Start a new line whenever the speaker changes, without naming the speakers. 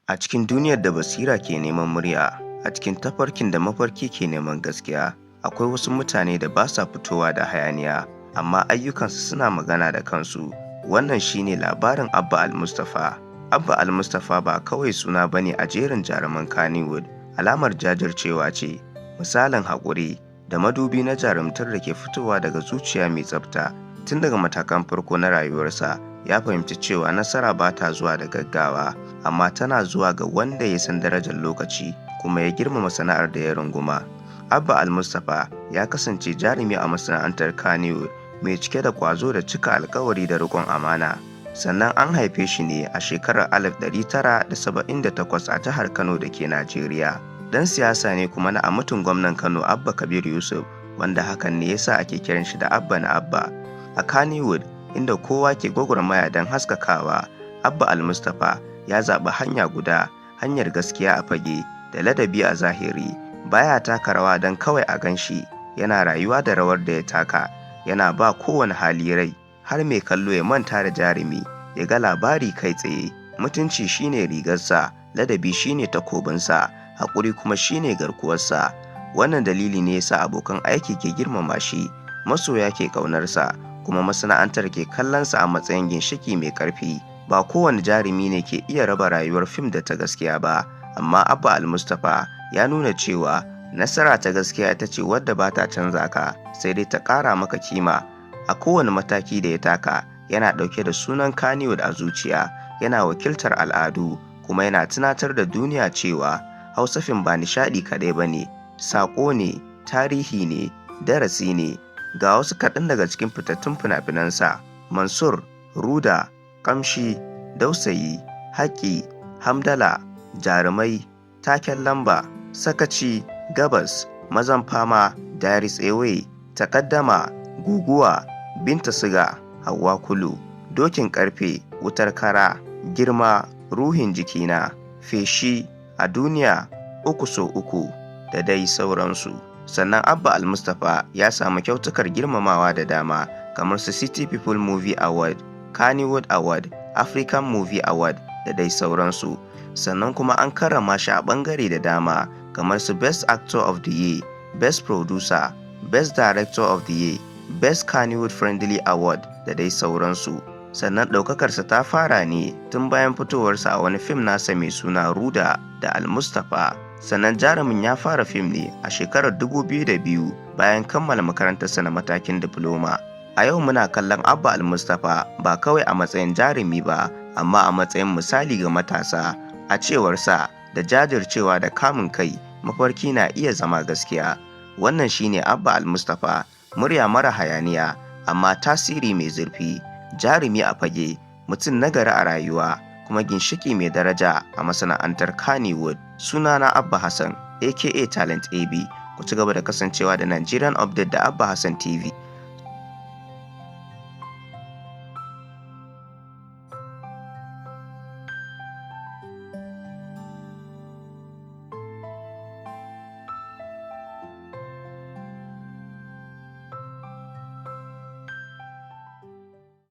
A cikin duniyar da basira ke neman murya, a cikin tafarkin da mafarki ke neman gaskiya, akwai wasu mutane da ba sa fitowa da hayaniya, amma ayyukansu suna magana da kansu. Wannan shine labarin Abba Al-Mustapha. Abba Al-Mustapha ba kawai suna bane a jerin jaruman Kannywood, alamar jajircewa ce, misalin haƙuri da madubi na jarumtar da ke fitowa daga zuciya mai tsafta. Tun daga matakan farko na rayuwarsa, ya fahimci cewa nasara ba ta zuwa da gaggawa, amma tana zuwa ga wanda ya san darajar lokaci kuma ya girmama sana'ar da ya runguma. Abba Al-Mustapha ya kasance jarumi a masana'antar Kannywood, mai cike da ƙwazo da cika alkawari da riƙon amana. Sannan an haife shi ne a shekarar 1978 a jihar Kano da ke Najeriya. Dan siyasa ne kuma na mutum gwamnan Kano Abba Kabir Yusuf, wanda hakan ne yasa ake kiran shi da Abba na Abba. A Kannywood, inda kowa ke gwagwarmaya don haskakawa, Abba Al-Mustapha ya zaɓi hanya guda, hanyar gaskiya a fage da ladabi a zahiri. Baya taka rawa don kawai a ganshi, yana rayuwa da rawar da ya taka, yana ba kowane hali rai, har mai kallo ya manta da jarumi, ya ga labari kai tsaye. Mutunci shine rigarsa, ladabi shine takobinsa, haƙuri kuma shine garkuwarsa. Wannan dalili ne yasa abokan aiki ke girmama shi, masoya ke ƙaunarsa, kuma masana'antar ke kallonsa a matsayin ginshiki mai ƙarfi. Ba kowane jarumi ne ke iya raba rayuwar fim da ta gaskiya ba, amma Abba Al-Mustapha ya nuna cewa nasara ta gaskiya ita ce wadda ba ta canza ka, sai dai ta ƙara maka kima. A kowane mataki da ya taka, yana ɗauke da sunan Kannywood a zuciya, yana wakiltar al'adu, kuma yana tunatar da duniya cewa Hausa fim ba nishaɗi kaɗai ba ne, saƙo ne, tarihi ne, darasi ne. Ga wasu kaɗan daga cikin fitattun fina-finansa: Mansur, Ruda, Ƙamshi, Dausayi, Haƙƙi, Hamdala, Jarumai, Taken Lamba, Sakaci, Gabas, Mazan Fama, Diaries Away, Taƙaddama, Guguwa, Binta Siga, Hauwa Kulu, Dokin Ƙarfe, Wutar Kara, Girma, Ruhin Jikina, Feshi, A Duniya, Uku so uku, da dai sauransu. Sannan Abba Al-Mustapha ya samu kyautukar girmamawa da dama, kamar su City People Movie Award, Kannywood Award, African Movie Award, da dai sauransu. Sannan kuma an karrama shi a ɓangare da dama, kamar su Best Actor of the Year, Best Producer, Best Director of the Year, Best Kannywood Friendly Award, da dai sauransu. Sannan ɗaukakarsa ta fara ne tun bayan fitowarsa a wani fim nasa mai suna Ruda da Al-Mustapha. Sannan jarumin ya fara fim ne a shekarar 2002 bayan kammala makarantarsa na matakin diploma. A yau muna kallon Abba Al-Mustapha ba kawai a matsayin jarumi ba, amma a matsayin misali ga matasa. A cewarsa, da jajircewa da kamun kai, mafarki na iya zama gaskiya. Wannan shine Abba Al-Mustapha, murya mara hayaniya, amma tasiri mai zurfi, jarumi a fage, mutum nagari a rayuwa, kuma ginshiki mai daraja a masana'antar Kannywood. Sunana Abba Hassan, aka Talent AB. Ku ci gaba da kasancewa da Nigerian Update da Abba Hassan TV.